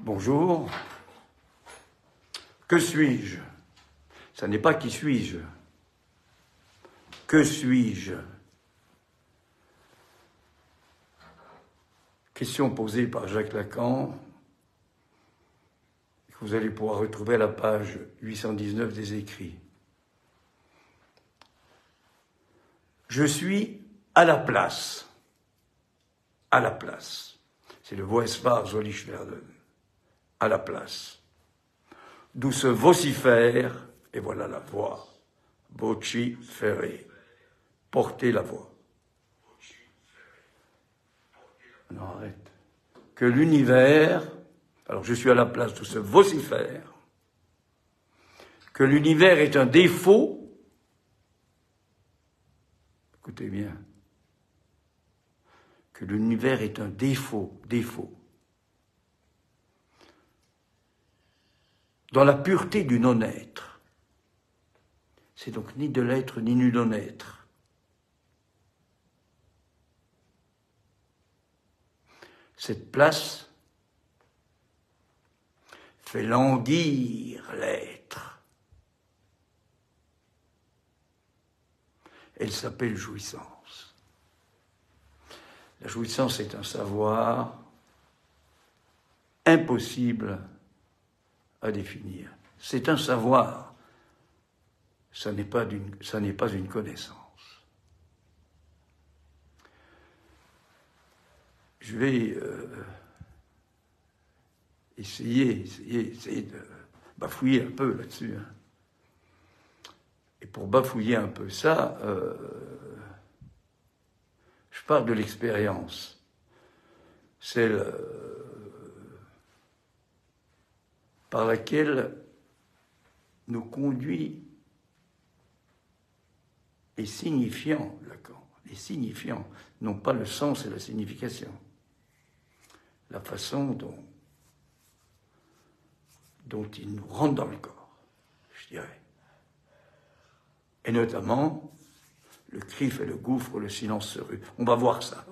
Bonjour. Que suis-je? Ça n'est pas qui suis-je. Que suis-je? Question posée par Jacques Lacan, que vous allez pouvoir retrouver à la page 819 des Écrits. Je suis à la place. À la place. C'est le Voespar Zollichwerden. À la place. D'où se vocifère, et voilà la voix. Vociférer. Porter la voix. Non, arrête. Que l'univers, alors je suis à la place d'où se vocifère, que l'univers est un défaut, écoutez bien, que l'univers est un défaut, dans la pureté du non-être. C'est donc ni de l'être ni du non-être. Cette place fait languir l'être. Elle s'appelle jouissance. La jouissance est un savoir impossible à définir. C'est un savoir, ça n'est pas une connaissance. Je vais essayer de bafouiller un peu là-dessus. Hein. Et pour bafouiller un peu ça, je parle de l'expérience. Celle par laquelle nous conduit les signifiants, Lacan. Les signifiants, non pas le sens et la signification. La façon dont ils nous rentrent dans le corps, je dirais. Et notamment, le cri fait le gouffre, le silence se rue. On va voir ça.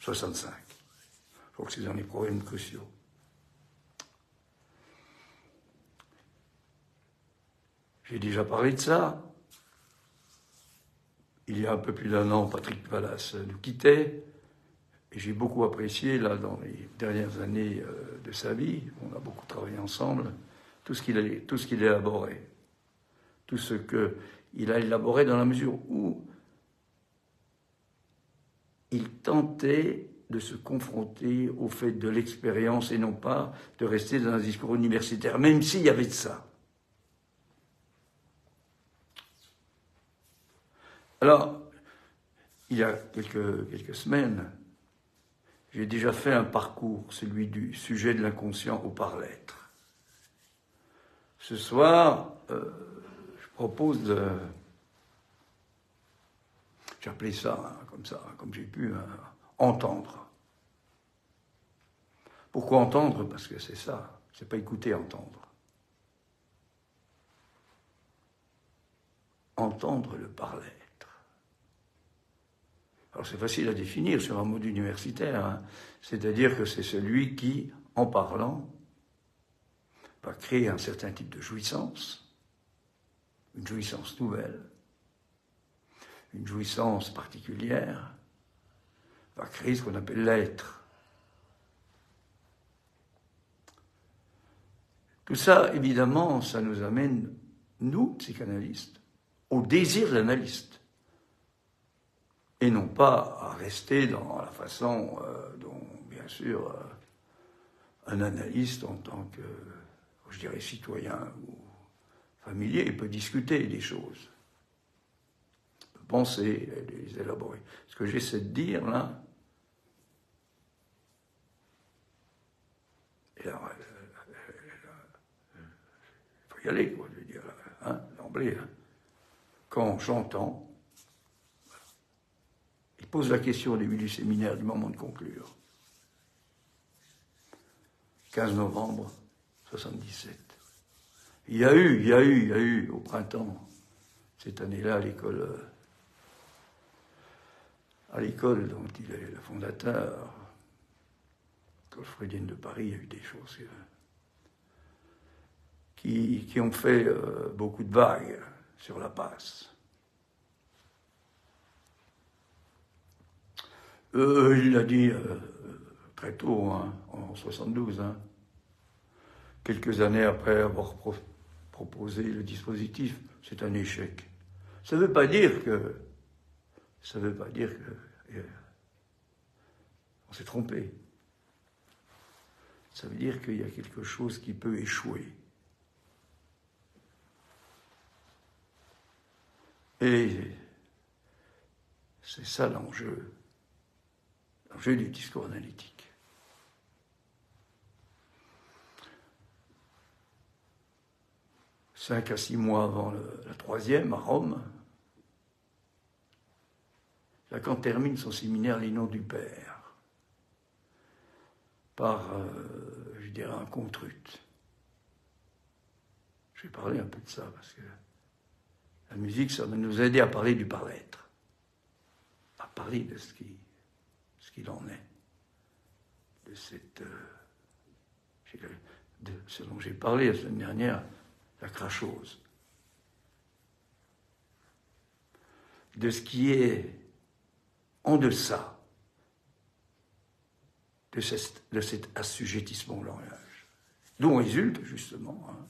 65. Je crois que c'est dans les problèmes cruciaux. J'ai déjà parlé de ça. Il y a un peu plus d'1 an, Patrick Vallas nous quittait. Et j'ai beaucoup apprécié, là, dans les dernières années de sa vie, on a beaucoup travaillé ensemble, tout ce qu'il élaborait. Tout ce qu'il a élaboré dans la mesure où il tentait de se confronter au fait de l'expérience et non pas de rester dans un discours universitaire, même s'il y avait de ça. Alors, il y a quelques semaines, j'ai déjà fait un parcours, celui du sujet de l'inconscient au par-l'être. Ce soir, je propose de... J'ai appelé ça, comme j'ai pu, entendre. Pourquoi entendre? Parce que c'est ça, c'est pas écouter, entendre. Entendre le par-l'être. Alors c'est facile à définir sur un mode universitaire, hein. C'est-à-dire que c'est celui qui, en parlant, va créer un certain type de jouissance, une jouissance nouvelle, une jouissance particulière, va créer ce qu'on appelle l'être. Tout ça, évidemment, ça nous amène, nous, psychanalystes, au désir de l'analyste. Et non pas à rester dans la façon dont, bien sûr, un analyste en tant que, je dirais, citoyen ou familier peut discuter des choses, peut penser, les élaborer. Ce que j'essaie de dire, là, et là, il faut y aller, quoi, je veux dire, hein, d'emblée. Hein. Quand j'entends, il pose la question au début du séminaire, du moment de conclure. 15 novembre 77. Il y a eu au printemps, cette année-là, à l'école dont il est le fondateur, l'école freudienne de Paris, il y a eu des choses qui ont fait beaucoup de vagues sur la passe. Il l'a dit très tôt, hein, en 72, hein, quelques années après avoir proposé le dispositif, c'est un échec. Ça ne veut pas dire que on s'est trompé. Ça veut dire qu'il y a quelque chose qui peut échouer. Et c'est ça l'enjeu du discours analytique. Cinq à 6 mois avant la troisième, à Rome, Lacan termine son séminaire Les Noms du Père par, je dirais, un contrut. Je vais parler un peu de ça, parce que la musique, ça va nous aider à parler du par-l'être, à parler de ce qu'il en est, de ce dont j'ai parlé la semaine dernière, la crachose, de ce qui est en deçà de cet assujettissement au langage, dont résulte justement, hein,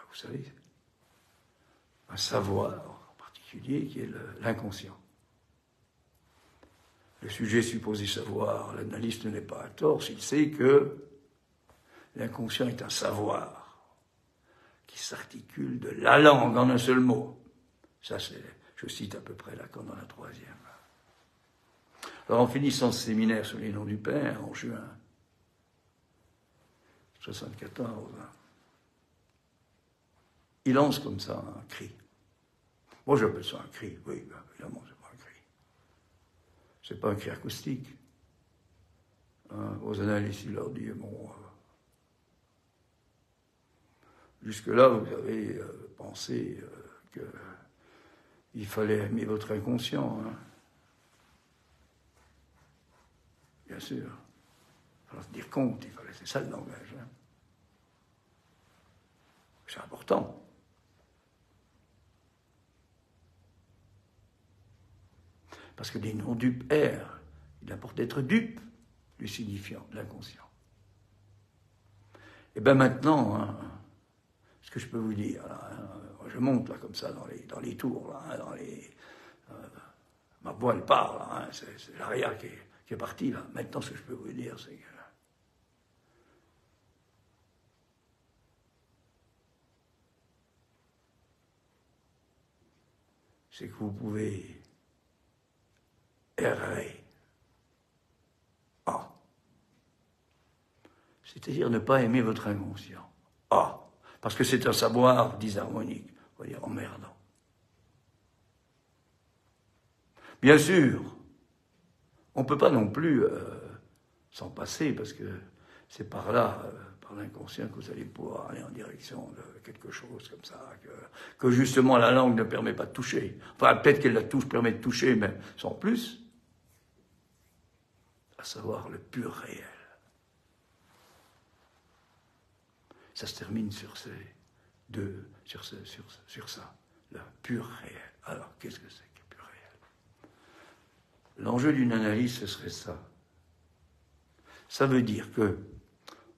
vous savez, un savoir en particulier qui est l'inconscient. Le sujet supposé savoir, l'analyste n'est pas à tort s'il sait que l'inconscient est un savoir qui s'articule de la langue en un seul mot. Ça, je cite à peu près Lacan dans la troisième. Alors, en finissant ce séminaire sur les noms du Père, en juin 1974, il lance comme ça un cri. Moi, j'appelle ça un cri. Oui, ben, évidemment, c'est pas un cri. C'est pas un cri acoustique. Hein, aux analystes, il leur dit, bon, jusque-là, vous avez pensé qu'il fallait aimer votre inconscient. Hein. Bien sûr. Il fallait se dire compte, c'est ça le langage. Hein. C'est important. Parce que des noms dupes errent. Il importe d'être dupe du signifiant, de l'inconscient. Et bien maintenant, hein, ce que je peux vous dire, là, hein, je monte là comme ça dans les tours, là, hein, ma voix elle part, là, hein, c'est l'arrière qui est parti là. Maintenant, ce que je peux vous dire, c'est que vous pouvez errer. C'est-à-dire ne pas aimer votre inconscient. Parce que c'est un savoir disharmonique, on va dire emmerdant. Bien sûr, on ne peut pas non plus s'en passer, parce que c'est par là, par l'inconscient, que vous allez pouvoir aller en direction de quelque chose comme ça, que justement la langue ne permet pas de toucher. Enfin, peut-être qu'elle la touche, permet de toucher, mais sans plus, à savoir le pur réel. Ça se termine sur ça, le pur réel. Alors, qu'est-ce que c'est que le pur réel? L'enjeu d'une analyse, ce serait ça. Ça veut dire que,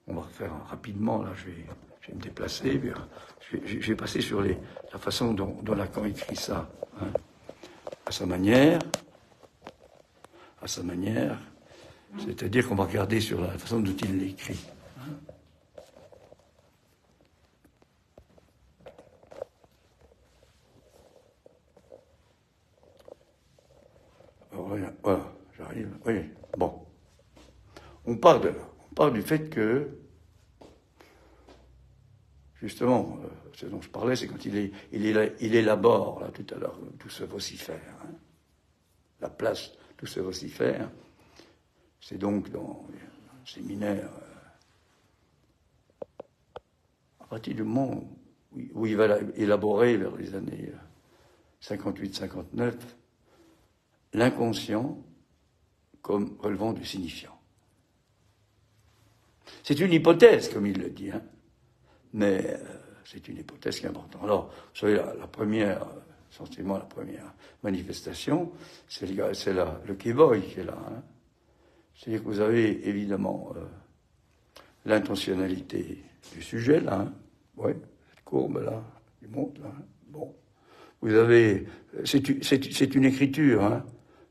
on va refaire rapidement, là, je vais me déplacer, je vais passer sur la façon dont Lacan écrit ça, hein, à sa manière, c'est-à-dire qu'on va regarder sur la façon dont il l'écrit. Voilà, j'arrive. Oui, bon. On part de là. On part du fait que, justement, ce dont je parlais, c'est quand il élabore, là, tout à l'heure, tout ce vocifère. Hein. La place, tout ce vocifère, c'est donc dans le séminaire, à partir du moment où il va élaborer, vers les années 58-59, l'inconscient comme relevant du signifiant. C'est une hypothèse, comme il le dit, hein, mais c'est une hypothèse qui est importante. Alors, vous savez, la première, essentiellement la première manifestation, c'est le Kévoy qui est là. Hein. C'est-à-dire que vous avez évidemment l'intentionnalité du sujet, là, hein. Oui, cette courbe là, qui monte là. Hein. Bon. Vous avez, c'est une écriture, hein,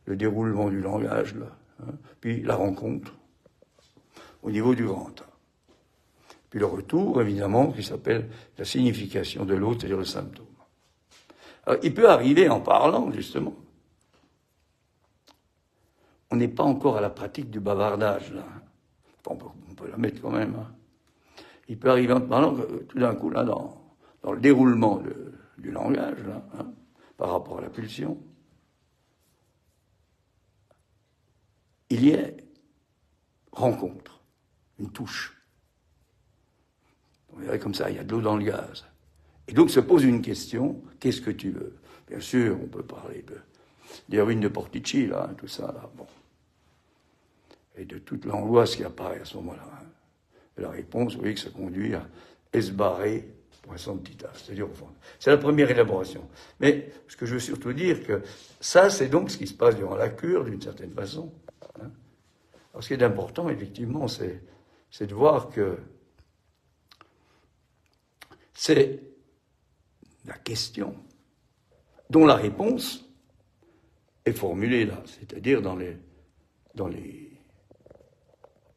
le déroulement du langage, là, hein, puis la rencontre au niveau du grand A. Puis le retour, évidemment, qui s'appelle la signification de l'autre, c'est-à-dire le symptôme. Alors, il peut arriver en parlant, justement. On n'est pas encore à la pratique du bavardage, là. On peut la mettre quand même. Hein. Il peut arriver en parlant, tout d'un coup, là, dans le déroulement du langage, là, hein, par rapport à la pulsion, il y a rencontre, une touche. On verrait comme ça, il y a de l'eau dans le gaz. Et donc se pose une question, qu'est-ce que tu veux? Bien sûr, on peut parler des ruines de Portici, là, hein, tout ça, là, bon. Et de toute l'angoisse qui apparaît à ce moment-là. Hein. Et la réponse, vous voyez que ça conduit à esbarrer poisson petit a, c'est-à-dire au fond. C'est la première élaboration. Mais ce que je veux surtout dire, que ça, c'est donc ce qui se passe durant la cure, d'une certaine façon. Hein. Alors ce qui est important, effectivement, c'est de voir que c'est la question dont la réponse est formulée là, c'est-à-dire dans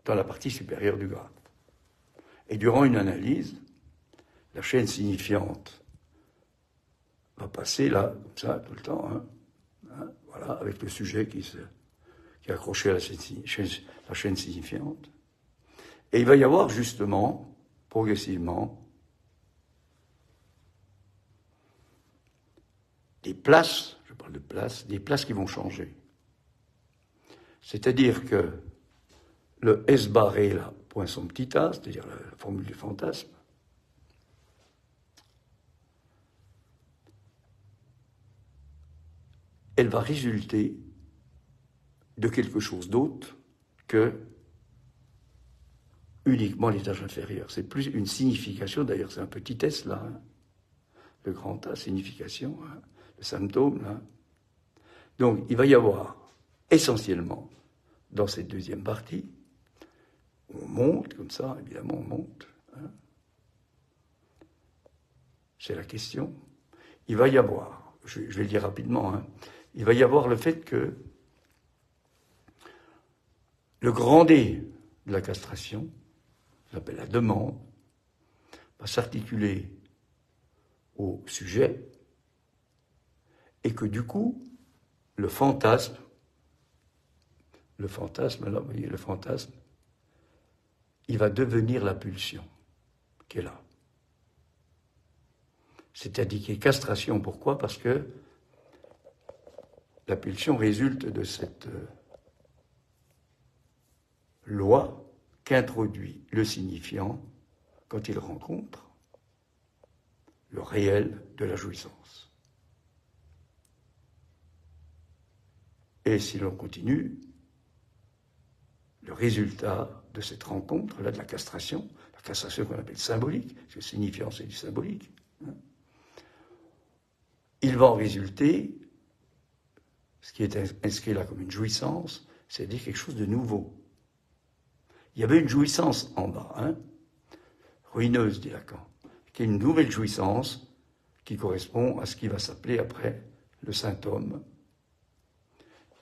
la partie supérieure du graphe. Et durant une analyse, la chaîne signifiante va passer là, comme ça, tout le temps, hein, voilà, avec le sujet qui est accroché à la chaîne signifiante. Et il va y avoir justement, progressivement, des places, je parle de places, des places qui vont changer. C'est-à-dire que le S barré, là, point son petit a, c'est-à-dire la formule du fantasme, elle va résulter de quelque chose d'autre que uniquement l'étage inférieur. C'est plus une signification, d'ailleurs c'est un petit S là, hein, le grand A, signification, hein, le symptôme là. Donc il va y avoir essentiellement, dans cette deuxième partie, on monte comme ça, évidemment on monte, hein, c'est la question. Il va y avoir, je vais le dire rapidement, hein, il va y avoir le fait que le grand D de la castration, j'appelle la demande, va s'articuler au sujet, et que du coup, le fantasme, là, vous voyez, le fantasme, il va devenir la pulsion qui est là. C'est-à-dire qu'il y a castration. Pourquoi? Parce que la pulsion résulte de cette loi qu'introduit le signifiant quand il rencontre le réel de la jouissance. Et si l'on continue, le résultat de cette rencontre-là, de la castration qu'on appelle symbolique, parce que signifiant c'est du symbolique, hein, il va en résulter, ce qui est inscrit là comme une jouissance, c'est-à-dire quelque chose de nouveau. Il y avait une jouissance en bas, hein, ruineuse, dit Lacan, qui est une nouvelle jouissance qui correspond à ce qui va s'appeler après le symptôme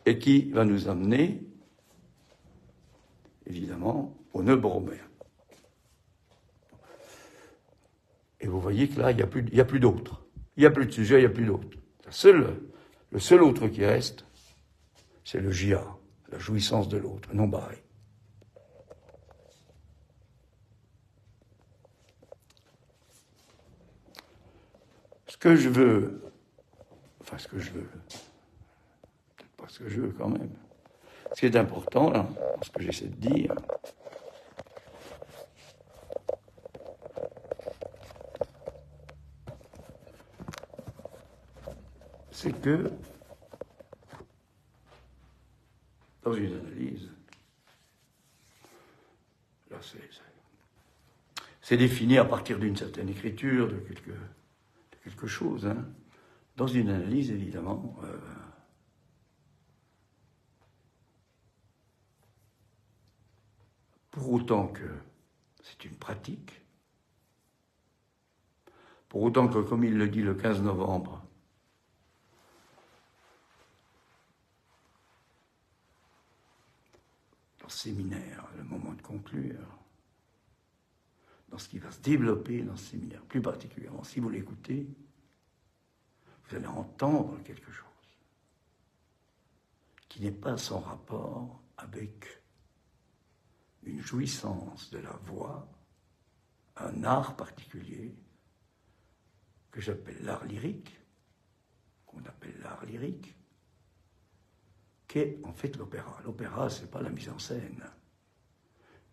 et qui va nous amener, évidemment, au nœud broméen. Et vous voyez que là, il n'y a plus d'autres. Il n'y a plus de sujet, il n'y a plus d'autres. Le seul autre qui reste, c'est le JA, la jouissance de l'autre, non barré. Peut-être pas ce que je veux quand même. Ce qui est important, là, dans ce que j'essaie de dire, c'est que, dans une analyse, là c'est défini à partir d'une certaine écriture, de quelque chose. Hein. Dans une analyse, évidemment, pour autant que c'est une pratique, pour autant que, comme il le dit le 15 novembre, dans le séminaire, le moment de conclure, dans ce qui va se développer dans ce séminaire, plus particulièrement, si vous l'écoutez, vous allez entendre quelque chose qui n'est pas sans rapport avec une jouissance de la voix, un art particulier que j'appelle l'art lyrique, qu'on appelle l'art lyrique, qu'est en fait l'opéra. L'opéra, c'est pas la mise en scène.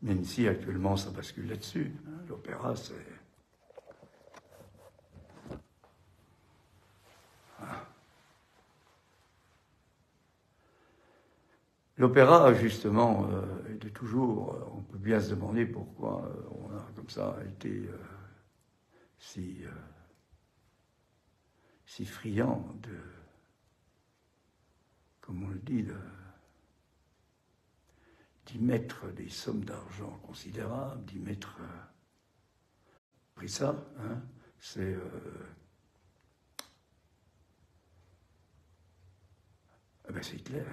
Même si actuellement ça bascule là-dessus. Hein. L'opéra, c'est... Ah. L'opéra, justement, de toujours, on peut bien se demander pourquoi on a comme ça été si friand de, comme on le dit, d'y mettre des sommes d'argent considérables, d'y mettre... pris ça, hein, c'est... c'est Hitler.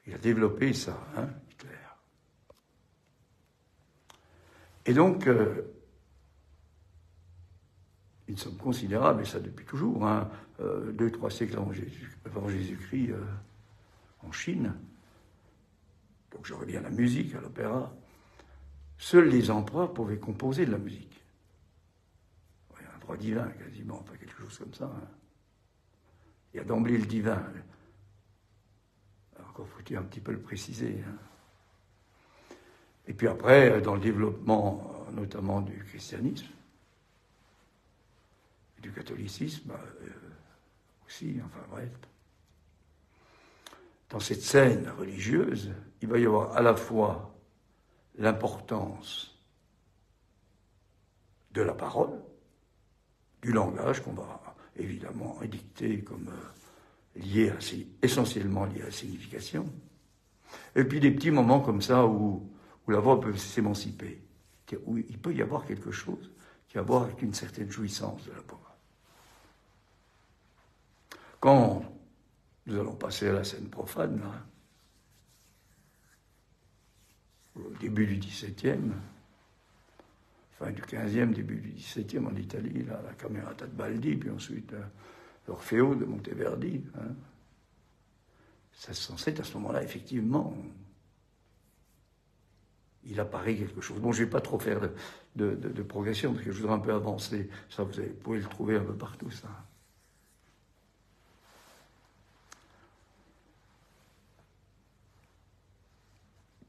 Il a développé ça, hein, Hitler. Et donc, une somme considérable, et ça depuis toujours, hein, 2-3 siècles avant Jésus-Christ, en Chine, donc je reviens à la musique, à l'opéra, seuls les empereurs pouvaient composer de la musique. Il y a un droit divin, quasiment, enfin quelque chose comme ça. Hein. Il y a d'emblée le divin. Encore faut-il un petit peu le préciser. Hein. Et puis après, dans le développement, notamment du christianisme, et du catholicisme aussi, enfin bref, dans cette scène religieuse, il va y avoir à la fois l'importance de la parole, du langage qu'on va évidemment édicter comme essentiellement lié à la signification, et puis des petits moments comme ça où la voix peut s'émanciper, où il peut y avoir quelque chose qui a à voir avec une certaine jouissance de la voix. Quand nous allons passer à la scène profane, là, au début du XVIIe, fin du XVe, début du XVIIe en Italie, là, la Camerata de Baldi, puis ensuite l'Orfeo de Monteverdi. Hein. Ça se sensait à ce moment-là, effectivement, il apparaît quelque chose. Bon, je ne vais pas trop faire de progression, parce que je voudrais un peu avancer. Ça, vous pouvez le trouver un peu partout, ça.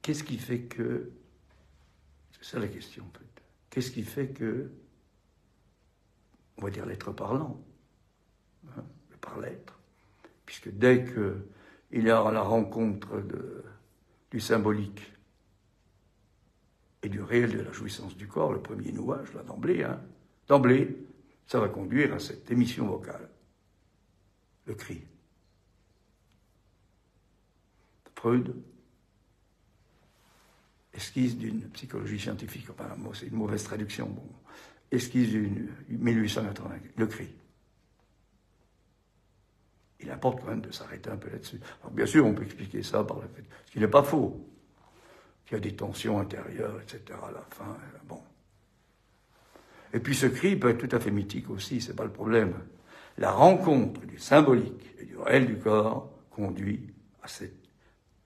Qu'est-ce qui fait que... C'est ça la question, en fait. Qu'est-ce qui fait que... On va dire l'être parlant, hein, le par-l'être, puisque dès qu'il y a la rencontre du symbolique et du réel de la jouissance du corps, le premier nouage, là, d'emblée, ça va conduire à cette émission vocale, le cri. Freud esquisse d'une psychologie scientifique, enfin, c'est une mauvaise traduction, bon, esquisse d'une 1880, le cri. Il importe quand même de s'arrêter un peu là-dessus. Alors, bien sûr, on peut expliquer ça par le fait, ce qui n'est pas faux, qu'il y a des tensions intérieures, etc., à la fin, bon. Et puis ce cri peut être tout à fait mythique aussi, c'est pas le problème. La rencontre du symbolique et du réel du corps conduit à cette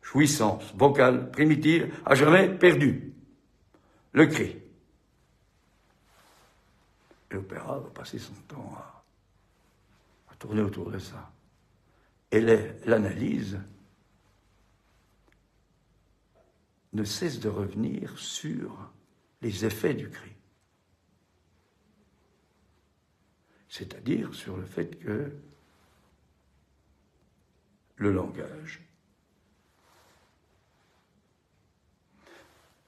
jouissance vocale primitive à jamais perdue. Le cri. Et l'opéra va passer son temps à tourner autour de ça. Et l'analyse ne cesse de revenir sur les effets du cri. C'est-à-dire sur le fait que le langage,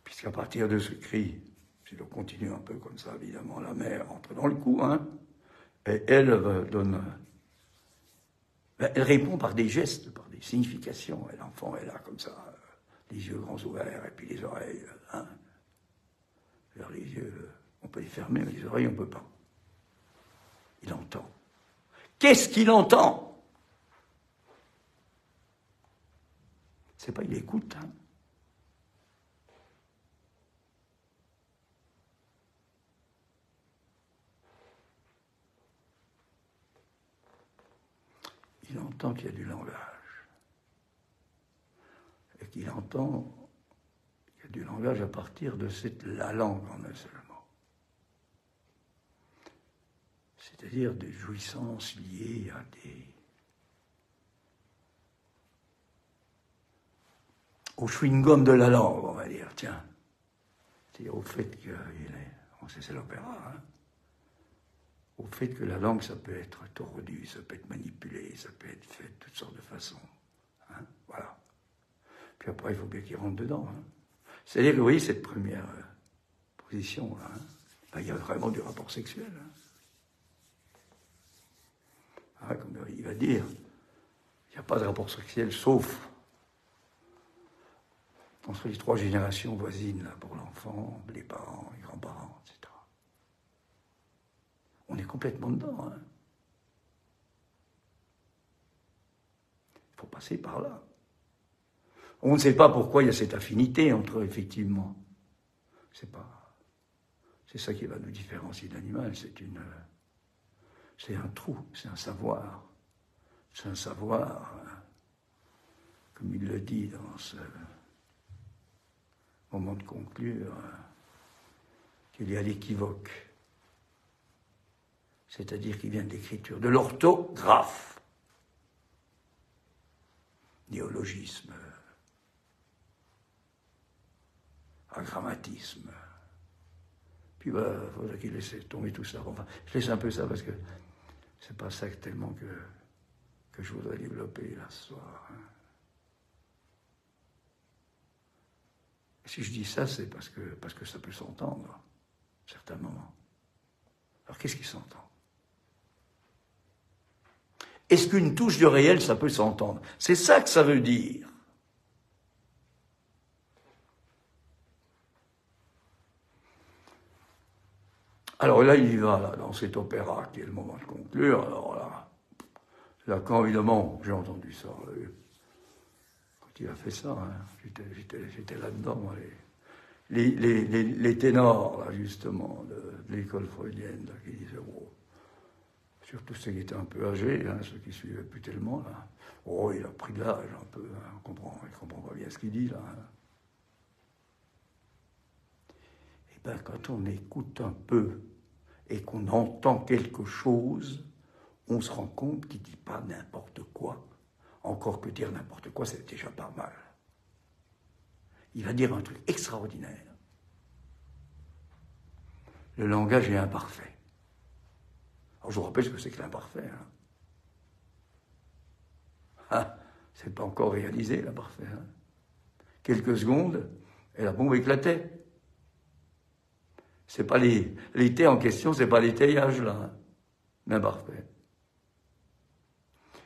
puis Parce qu'à partir de ce cri, si on continue un peu comme ça, évidemment, la mère entre dans le coup, hein, et elle elle répond par des gestes, par des significations. Et l'enfant est là, comme ça, les yeux grands ouverts, et puis les oreilles, hein. Alors les yeux, on peut les fermer, mais les oreilles, on ne peut pas. Il entend. Qu'est-ce qu'il entend? C'est pas il écoute, hein. Il entend qu'il y a du langage. Et qu'il entend qu'il y a du langage à partir de la langue en un seul mot. C'est-à-dire des jouissances liées à au chewing-gum de la langue, on va dire, tiens. C'est-à-dire au fait qu'il est... On sait, c'est l'opéra, hein. Au fait que la langue, ça peut être tordue, ça peut être manipulé, ça peut être fait de toutes sortes de façons. Hein, voilà. Puis après, il faut bien qu'il rentre dedans. Hein. C'est-à-dire que, vous voyez, cette première position-là, hein, ben, il y a vraiment du rapport sexuel. Hein. Hein, comme il va dire, il n'y a pas de rapport sexuel, sauf entre les 3 générations voisines, là, pour l'enfant, les parents, les grands-parents, etc. On est complètement dedans. Hein. Il faut passer par là. On ne sait pas pourquoi il y a cette affinité entre eux, effectivement. C'est ça qui va nous différencier de l'animal. C'est un trou, c'est un savoir. C'est un savoir, hein, comme il le dit dans ce moment de conclure, hein, qu'il y a l'équivoque. C'est-à-dire qu'il vient de l'écriture, de l'orthographe. Néologisme, agrammatisme. Puis il faudra qu'il laisse tomber tout ça. Enfin, je laisse un peu ça parce que c'est pas ça tellement que je voudrais développer là ce soir. Hein. Si je dis ça, c'est parce que ça peut s'entendre, à certains moments. Alors qu'est-ce qui s'entend? Est-ce qu'une touche de réel, ça peut s'entendre? C'est ça que ça veut dire. Alors là, il y va, là, dans cet opéra qui est le moment de conclure. Alors là quand évidemment, j'ai entendu ça, quand il a fait ça, hein, j'étais là-dedans, moi, les ténors, là, justement, de l'école freudienne, là, qui disaient, oh, surtout ceux qui étaient un peu âgés, hein, ceux qui suivaient plus tellement, là, oh, il a pris de l'âge un peu, hein, il comprend pas bien ce qu'il dit, là. Hein. Eh bien, quand on écoute un peu et qu'on entend quelque chose, on se rend compte qu'il ne dit pas n'importe quoi. Encore que dire n'importe quoi, c'est déjà pas mal. Il va dire un truc extraordinaire. Le langage est imparfait. Alors, je vous rappelle ce que c'est que l'imparfait. Hein. Ah, c'est pas encore réalisé, l'imparfait. Hein. Quelques secondes, et la bombe éclatait. C'est pas les thés en question, c'est pas les theillages, là. Hein. L'imparfait.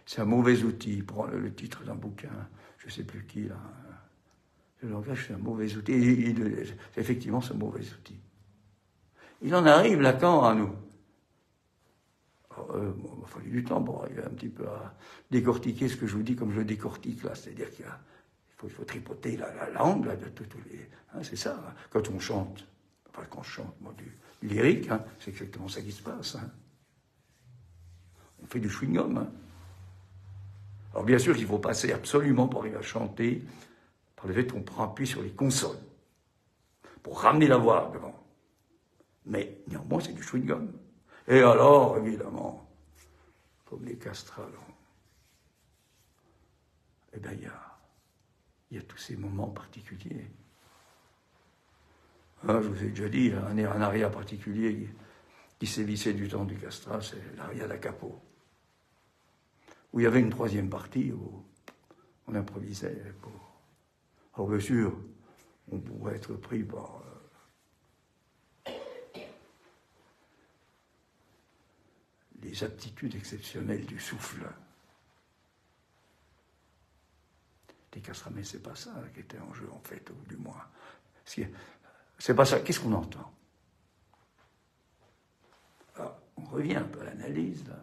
C'est un mauvais outil. Prends le titre d'un bouquin, je ne sais plus qui, là. Le langage, c'est un mauvais outil. Effectivement, c'est un mauvais outil. Il en arrive, Lacan, à nous. Il m'a fallu du temps pour arriver un petit peu à décortiquer ce que je vous dis comme je le décortique, là. C'est-à-dire qu'il faut tripoter la langue, là, de tous les... Hein, c'est ça, hein. Quand on chante, enfin, quand je chante, moi, du lyrique, hein, c'est exactement ça qui se passe. Hein. On fait du chewing-gum, hein. Alors bien sûr qu'il faut passer absolument pour arriver à chanter par le fait qu'on prend appui sur les consonnes pour ramener la voix devant. Mais néanmoins, c'est du chewing-gum. Et alors, évidemment, comme les castrales, eh bien, il y a tous ces moments particuliers. Hein, je vous ai déjà dit, un aria particulier qui sévissait du temps du castral, c'est l'aria da capo. Où il y avait une troisième partie où on improvisait. Alors bien sûr, on pourrait être pris par les aptitudes exceptionnelles du souffle. Les Casramé, c'est pas ça qui était en jeu, en fait, ou du moins. C'est pas ça. Qu'est-ce qu'on entend? Alors, on revient un peu à l'analyse, là.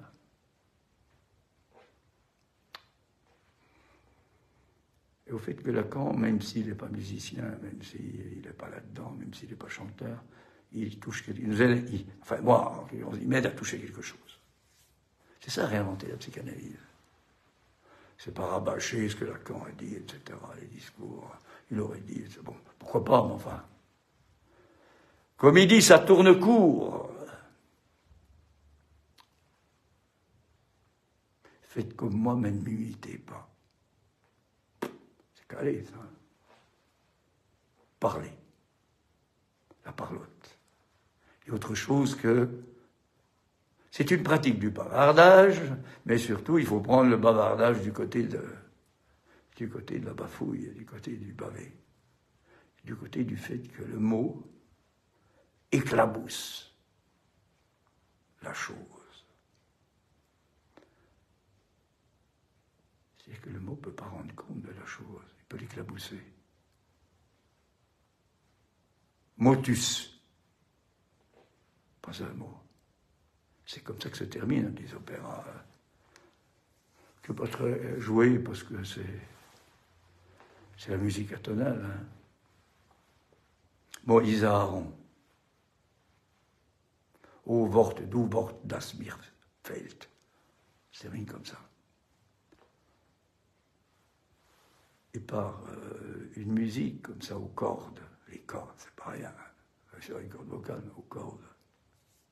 Et au fait que Lacan, même s'il n'est pas musicien, même s'il n'est pas là-dedans, même s'il n'est pas chanteur, il touche quelque chose. Enfin, moi, il m'aide à toucher quelque chose. C'est ça, réinventer la psychanalyse. C'est pas rabâcher ce que Lacan a dit, etc., les discours. Il aurait dit, c'est bon, pourquoi pas, mais enfin. Comme il dit, ça tourne court. Faites comme moi, mais ne m'imitez pas. C'est calé, ça. Parlez. La parlotte. Et autre chose que... C'est une pratique du bavardage, mais surtout, il faut prendre le bavardage du côté de la bafouille, du côté du bavé, du côté du fait que le mot éclabousse la chose. C'est-à-dire que le mot ne peut pas rendre compte de la chose, il peut l'éclabousser. Motus, pas un mot. C'est comme ça que se terminent des opéras que pas très joués parce que c'est la musique atonale. Hein. Moïse Aaron. O Wort, du Wort, das mir fehlt. C'est termine comme ça. Et par une musique comme ça aux cordes, les cordes, c'est pas rien. Sur les cordes vocales, mais aux cordes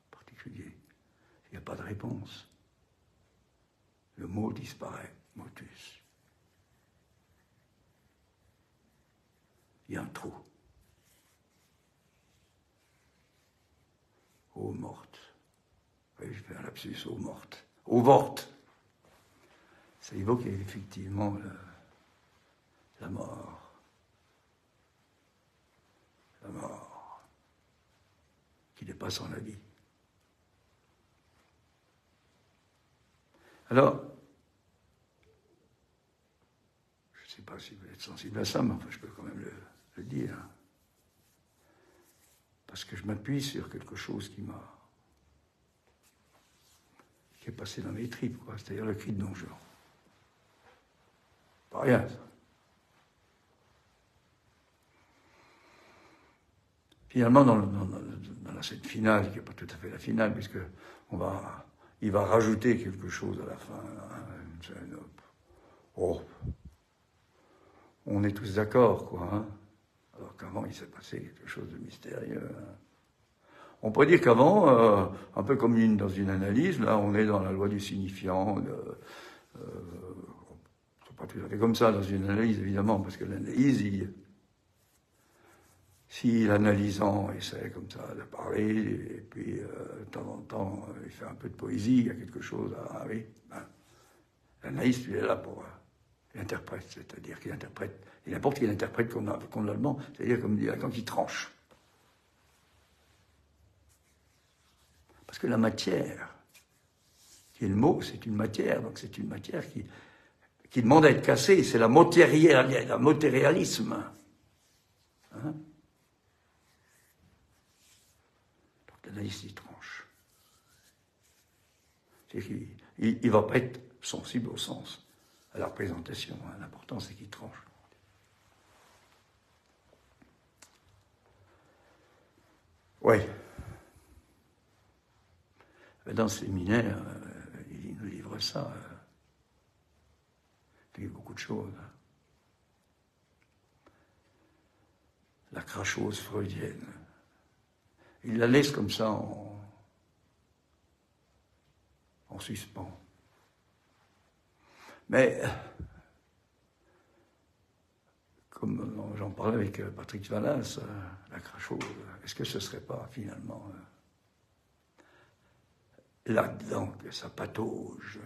particulières. Il n'y a pas de réponse. Le mot disparaît, motus. Il y a un trou. Eau morte. Oui, je fais un lapsus, eau morte. Eau morte. Ça évoque effectivement la mort. La mort. Qui dépasse en la vie. Alors, je ne sais pas si vous êtes sensible à ça, mais enfin, je peux quand même le dire. Parce que je m'appuie sur quelque chose qui est passé dans mes tripes, quoi. C'est-à-dire le cri de Don Juan. Pas rien, ça. Finalement, dans la scène finale, qui n'est pas tout à fait la finale, puisque il va rajouter quelque chose à la fin. Oh, on est tous d'accord, quoi. Hein, alors qu'avant, il s'est passé quelque chose de mystérieux. Hein. On pourrait dire qu'avant, un peu comme dans une analyse, là, on est dans la loi du signifiant. C'est pas tout à fait comme ça dans une analyse, évidemment, parce que l'analyse, si l'analysant essaie comme ça de parler, et puis de temps en temps, il fait un peu de poésie, il y a quelque chose à... oui, ben, l'analyste, il est là pour... il interprète, c'est-à-dire qu'il interprète, il n'importe qu'il interprète comme l'allemand, c'est-à-dire comme dit Lacan, qui tranche. Parce que la matière, qui est le mot, c'est une matière, donc c'est une matière qui demande à être cassée, c'est la matérialisme. Hein? Donc l'analyste, il tranche. C'est-à-dire qu'il ne va pas être sensible au sens, à la représentation. Hein. L'important, c'est qu'il tranche. Oui. Dans ce séminaire, il nous livre ça. Il y a beaucoup de choses. La crachose freudienne. Il la laisse comme ça en suspens. Mais, comme j'en parlais avec Patrick Vallas, la crachose, est-ce que ce ne serait pas finalement là-dedans que ça patauge,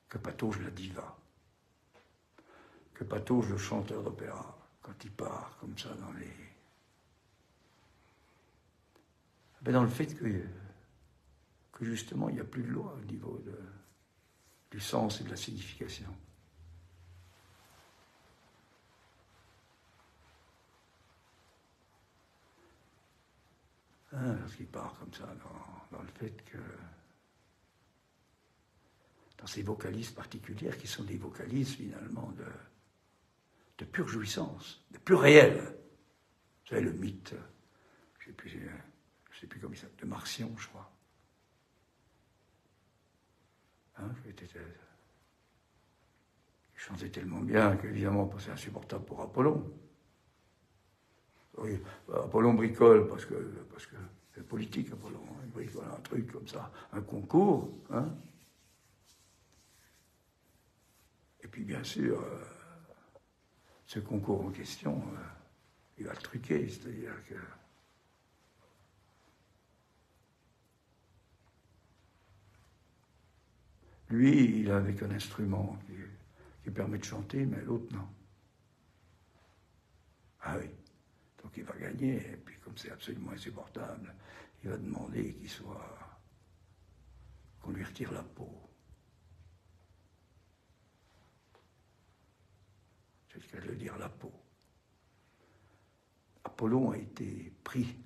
que patauge la diva, que patauge le chanteur d'opéra, quand il part comme ça dans les... Ben dans le fait que justement, il n'y a plus de loi au niveau du sens et de la signification. Lorsqu'il part comme ça dans le fait que dans ces vocalises particulières qui sont des vocalises finalement de pure jouissance, de pur réel. Vous savez, le mythe, je ne sais plus comment il s'appelle, de Marcion, je crois. Il chantait tellement bien qu'évidemment, c'est insupportable pour Apollon. Oui, Apollon bricole parce que c'est politique, Apollon. Il bricole un truc comme ça, un concours. Et puis, bien sûr, ce concours en question, il va le truquer, c'est-à-dire que lui, il avait qu'un instrument qui permet de chanter, mais l'autre, non. Ah oui. Donc il va gagner, et puis comme c'est absolument insupportable, il va demander qu'on lui retire la peau. C'est ce qu'elle veut dire, la peau. Apollon a été pris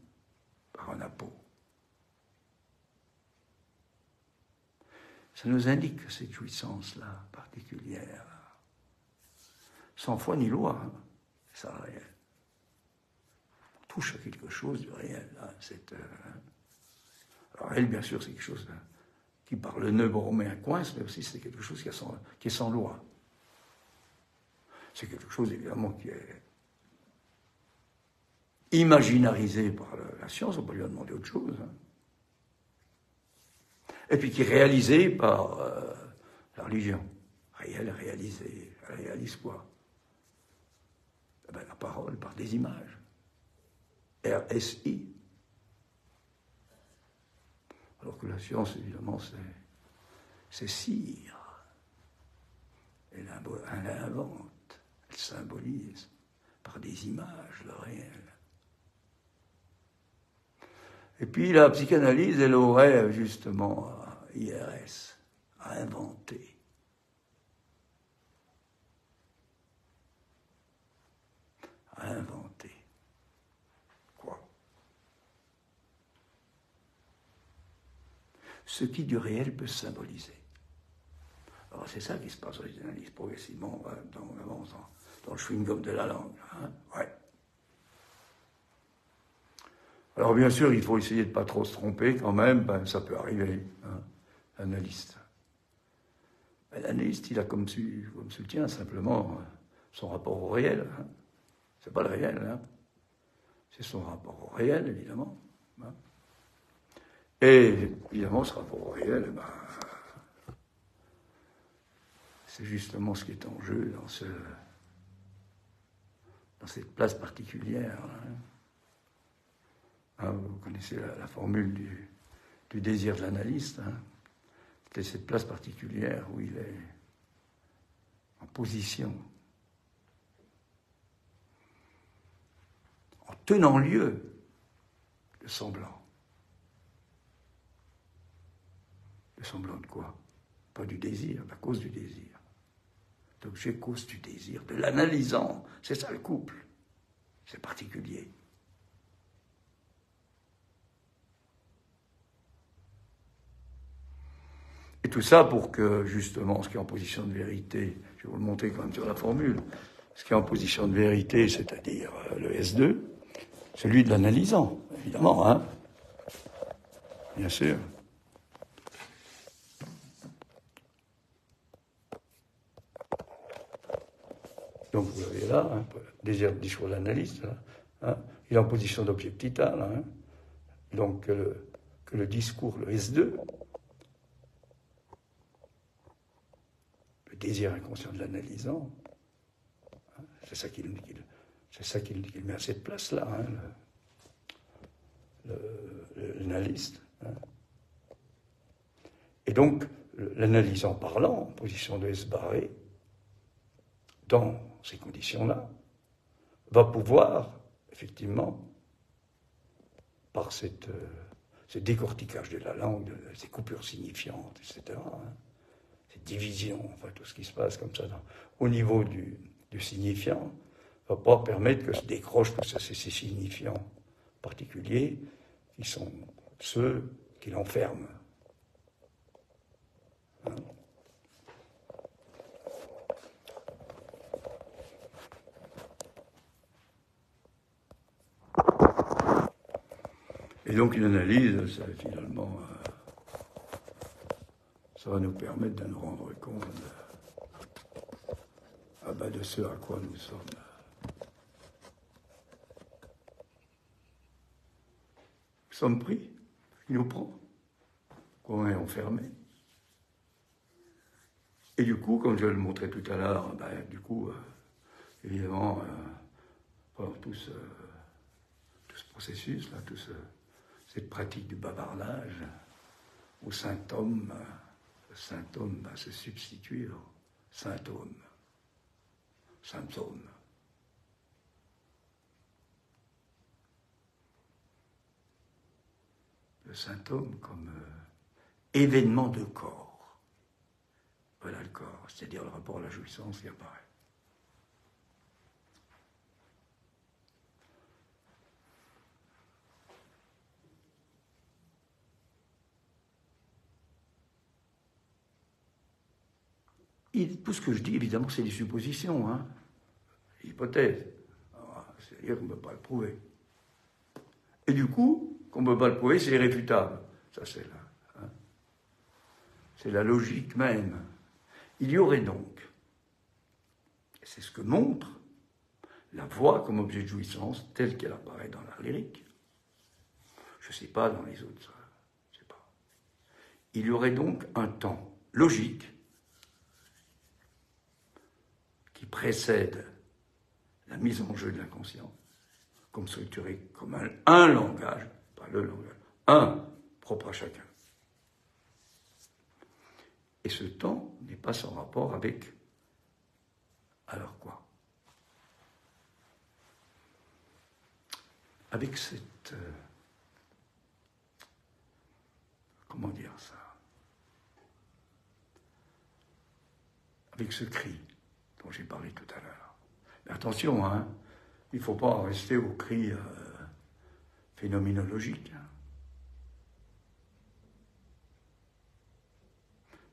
par un Apo. Ça nous indique que cette jouissance-là particulière, sans foi ni loi, ça réel. Touche à quelque chose du réel. Alors elle, bien sûr, c'est quelque chose qui, par le nœud romain, coince, mais aussi c'est quelque chose qui est sans loi. C'est quelque chose, évidemment, qui est imaginarisé par la science, on peut lui en demander autre chose. Et puis qui est réalisé par la religion. Réel, réalisé. Elle réalise quoi? La parole, par des images. RSI. Alors que la science, évidemment, c'est cire. Elle invente, elle symbolise par des images le réel. Et puis la psychanalyse, elle aurait justement IRS, à inventer. À inventer. Quoi? Ce qui du réel peut symboliser. Alors c'est ça qui se passe dans les analyses progressivement, on avance dans le chewing-gum de la langue. Ouais. Alors bien sûr, il faut essayer de ne pas trop se tromper quand même, ça peut arriver, l'analyste. L'analyste, il a comme soutien simplement son rapport au réel. C'est pas le réel, c'est son rapport au réel, évidemment. Et évidemment, ce rapport au réel, c'est justement ce qui est en jeu dans cette place particulière. Vous connaissez la formule du désir de l'analyste. C'est cette place particulière où il est en position, en tenant lieu de semblant. Le semblant de quoi? Pas du désir, la cause du désir. L'objet cause du désir, de l'analysant. C'est ça le couple. C'est particulier. Et tout ça pour que, justement, ce qui est en position de vérité, je vais vous le montrer quand même sur la formule, ce qui est en position de vérité, c'est-à-dire le S2, celui de l'analysant, évidemment, bien sûr. Donc vous l'avez là, désir du discours de l'analyste, il est en position d'objet petit a, là, donc que le discours, le S2, le désir inconscient de l'analysant, c'est ça qu'il met à cette place-là, l'analyste. Et donc, l'analysant parlant, en position de S barré, dans ces conditions-là, va pouvoir, effectivement, par ce décortiquage de la langue, ces coupures signifiantes, etc., hein, cette division, enfin tout ce qui se passe comme ça au niveau du signifiant, ne va pas permettre que se décrochent tous ces signifiants particuliers qui sont ceux qui l'enferment. Hein. Et donc une analyse, ça, finalement, ça va nous permettre de nous rendre compte de ce à quoi nous sommes pris, il nous prend, qu'on est enfermé. Et du coup, comme je le montrais tout à l'heure, évidemment, tout ce processus, là, cette pratique du bavardage, où saint homme va se substituer au saint homme. Le saint homme comme événement de corps. Voilà le corps, c'est-à-dire le rapport à la jouissance qui apparaît. Tout ce que je dis, évidemment, c'est des suppositions, hein, hypothèses. C'est-à-dire qu'on ne peut pas le prouver. Et du coup, qu'on ne peut pas le prouver, c'est irréfutable. Ça, c'est là. Hein. C'est la logique même. Il y aurait donc, et c'est ce que montre la voix comme objet de jouissance, telle qu'elle apparaît dans l'art lyrique. Je ne sais pas dans les autres, je ne sais pas. Il y aurait donc un temps logique qui précède la mise en jeu de l'inconscient, comme structuré comme un langage, pas le langage, un propre à chacun. Et ce temps n'est pas sans rapport avec, alors quoi? Avec cette, comment dire ça? Avec ce cri dont j'ai parlé tout à l'heure. Mais attention, hein, il ne faut pas en rester au cri phénoménologique. Hein.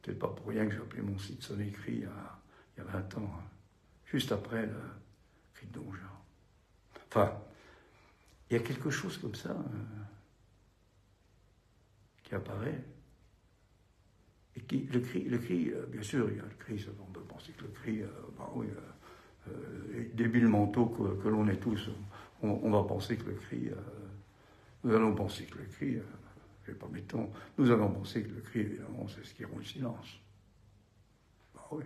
Peut-être pas pour rien que j'ai appelé mon site son écrit il y a 20 ans, hein, juste après le cri de Don Juan. Enfin, il y a quelque chose comme ça qui apparaît. Et qui, le cri, bien sûr, il y a le cri, on peut penser que le cri, les débiles mentaux que l'on est tous, on va penser que le cri, nous allons penser que le cri, je ne vais pas m'étendre, nous allons penser que le cri, évidemment, c'est ce qui rompt le silence. Bah oui.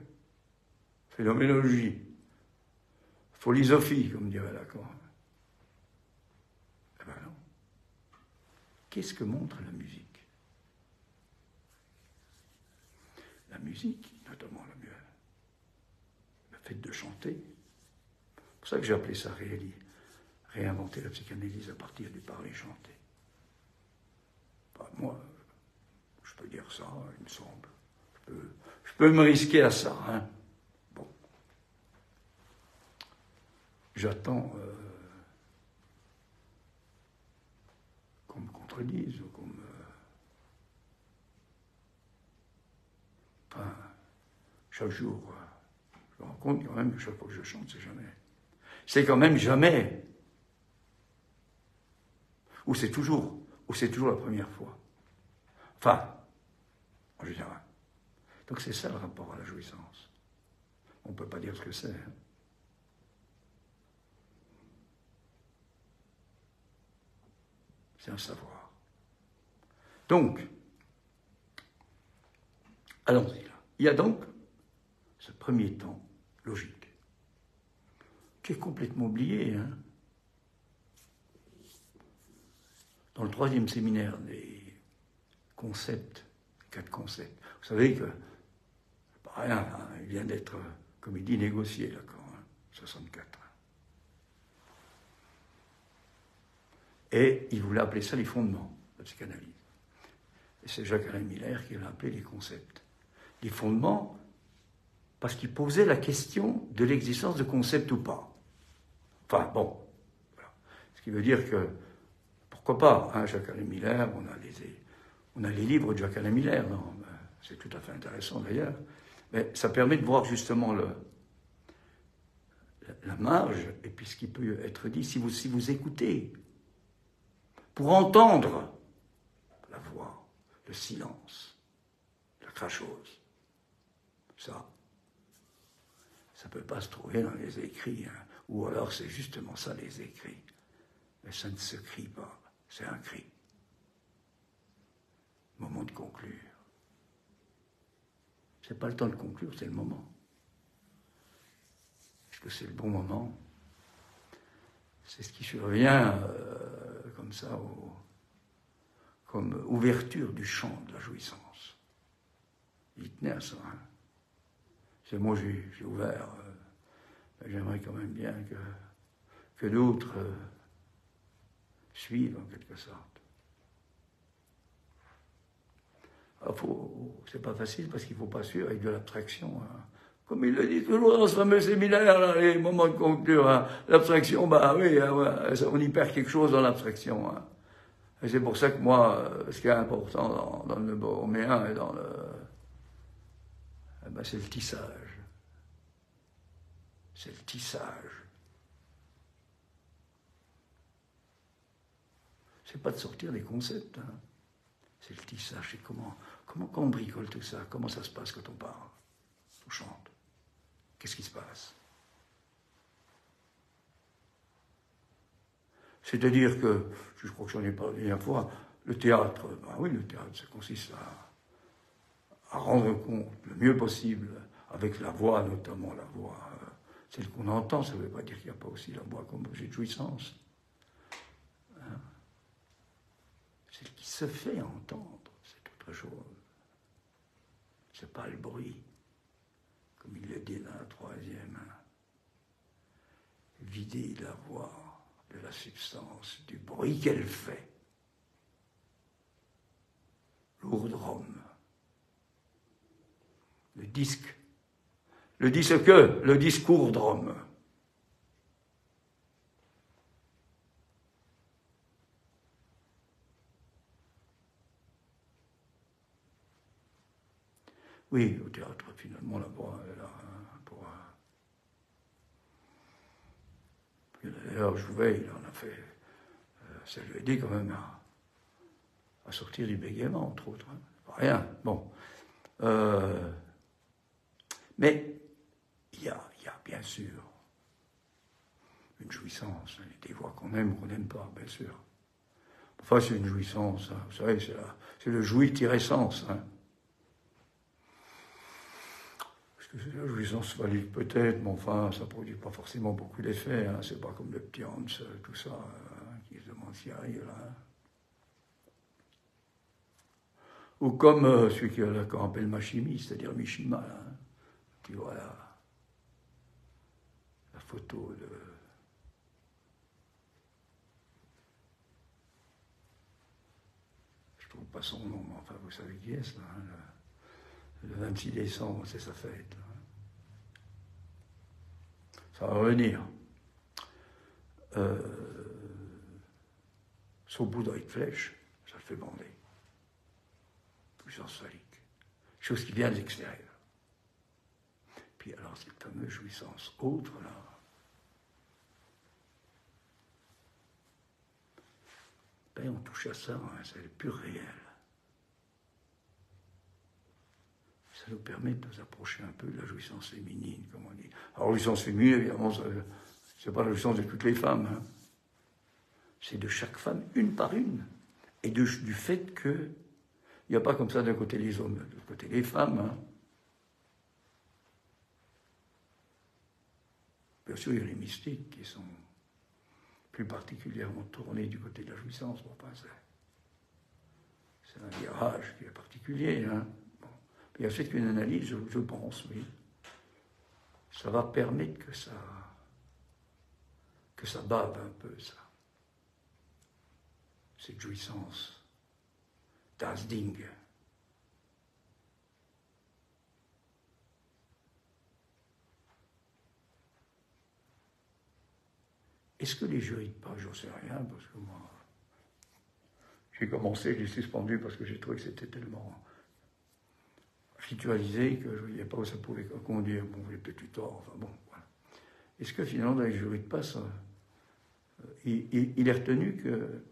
Phénoménologie. Philosophie, comme dirait Lacan. Eh ben non. Qu'est-ce que montre la musique? La musique, notamment le fait de chanter. C'est pour ça que j'ai appelé ça réinventer la psychanalyse à partir du parler chanté. Enfin, moi, je peux dire ça, il me semble. Je peux me risquer à ça. Hein. Bon. J'attends qu'on me contredise ou qu'on me... Enfin, chaque jour, je me rends compte quand même que chaque fois que je chante, c'est jamais. C'est quand même jamais. Ou c'est toujours la première fois. Enfin, en général. Donc c'est ça le rapport à la jouissance. On ne peut pas dire ce que c'est. Hein. C'est un savoir. Donc, allons-y là. Il y a donc ce premier temps logique, qui est complètement oublié. Hein. Dans le 3e séminaire des concepts, 4 concepts, vous savez que, pas rien, hein, il vient d'être, comme il dit, négocié, Lacan, hein, 64. Et il voulait appeler ça les fondements de la psychanalyse. Et c'est Jacques-Alain Miller qui l'a appelé les concepts. Les fondements, parce qu'il posait la question de l'existence de concepts ou pas. Enfin, bon. Voilà. Ce qui veut dire que, pourquoi pas, hein, Jacques-Alain Miller, on a les livres de Jacques-Alain Miller, non, c'est tout à fait intéressant d'ailleurs, mais ça permet de voir justement la marge, et puis ce qui peut être dit, si vous écoutez, pour entendre la voix, le silence, la crachose, ça ne peut pas se trouver dans les écrits, hein. Ou alors c'est justement ça les écrits. Mais ça ne se crie pas, c'est un cri. Moment de conclure. C'est pas le temps de conclure, c'est le moment. Est-ce que c'est le bon moment? C'est ce qui survient comme ça, comme ouverture du champ de la jouissance. Il tenait à ça. Hein. C'est moi, j'ai ouvert. J'aimerais quand même bien que d'autres suivent en quelque sorte. C'est pas facile parce qu'il ne faut pas suivre avec de l'abstraction. Hein. Comme il le dit toujours dans ce fameux séminaire, là, les moments de conclure, hein. L'abstraction, bah oui, on y perd quelque chose dans l'abstraction. Hein. Et c'est pour ça que moi, ce qui est important dans le borroméen et dans c'est le tissage. C'est le tissage. C'est pas de sortir des concepts. Hein. C'est le tissage. C'est comment on bricole tout ça? Comment ça se passe quand on parle? On chante. Qu'est-ce qui se passe? C'est-à-dire que, je crois que j'en ai parlé la dernière fois, le théâtre, oui, le théâtre, ça consiste à rendre compte le mieux possible, avec la voix notamment, la voix, celle qu'on entend, ça ne veut pas dire qu'il n'y a pas aussi la voix comme objet de jouissance. Hein? Celle qui se fait entendre, c'est autre chose. C'est pas le bruit, comme il le dit dans la troisième. Hein? Vider la voix de la substance, du bruit qu'elle fait. Lourdrome. Le discours drome. Oui, au théâtre, finalement, la voix est là. D'ailleurs, Jouvet, il en a fait. Ça lui a aidé quand même à sortir du bégaiement, entre autres. Hein. Pas rien. Bon. Mais il y a bien sûr une jouissance. Il y a des voix qu'on aime ou qu'on n'aime pas, bien sûr. Enfin, c'est une jouissance. Hein. Vous savez, c'est le jouir-sens. Hein. La jouissance valide peut-être, mais enfin, ça ne produit pas forcément beaucoup d'effets. Hein. C'est pas comme le petit Hans, tout ça, qui se demande s'il arrive là. Hein. Ou comme celui qu'on appelle Machimi, c'est-à-dire Mishima, là, hein. Tu vois la photo de... Je ne trouve pas son nom, mais enfin, vous savez qui est-ce, là, hein, le 26 décembre, c'est sa fête. Là. Ça va revenir. Son bout avec flèche, ça le fait bander. Puissance phallique. Chose qui vient de l'extérieur. Puis alors, cette fameuse jouissance autre, là. Ben, on touche à ça, hein, c'est le pur réel. Ça nous permet de nous approcher un peu de la jouissance féminine, comme on dit. Alors, la jouissance féminine, évidemment, c'est pas la jouissance de toutes les femmes. Hein. C'est de chaque femme, une par une. Et du fait qu'il n'y a pas comme ça d'un côté les hommes, de l'autre côté les femmes. Hein. Bien sûr, il y a les mystiques qui sont plus particulièrement tournés du côté de la jouissance. Bon, enfin, c'est un virage qui est particulier. Hein. Il y a fait qu'une analyse, je pense, oui. Ça va permettre que ça bave un peu, ça. cette jouissance, das Ding. Est-ce que les jurys de paix, j'en sais rien, parce que moi, j'ai commencé, j'ai suspendu parce que j'ai trouvé que c'était tellement ritualisé que je ne voyais pas où ça pouvait conduire. Bon, j'ai peut-être eu tort, enfin bon, voilà. Est-ce que finalement, dans les jurys de passe, il est retenu que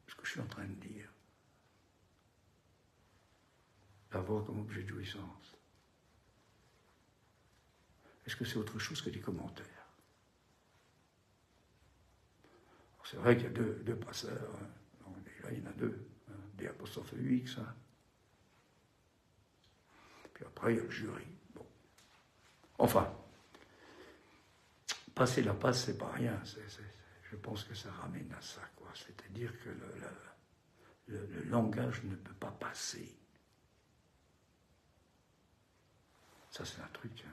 ce que je suis en train de dire, l'avoir comme objet de jouissance, est-ce que c'est autre chose que des commentaires? C'est vrai qu'il y a deux passeurs, hein. Donc, là il y en a deux, hein, des apostrophes UX. Hein. Puis après, il y a le jury. Bon. Enfin, passer la passe, c'est pas rien. Je pense que ça ramène à ça, quoi. C'est-à-dire que le langage ne peut pas passer. Ça, c'est un truc. Hein.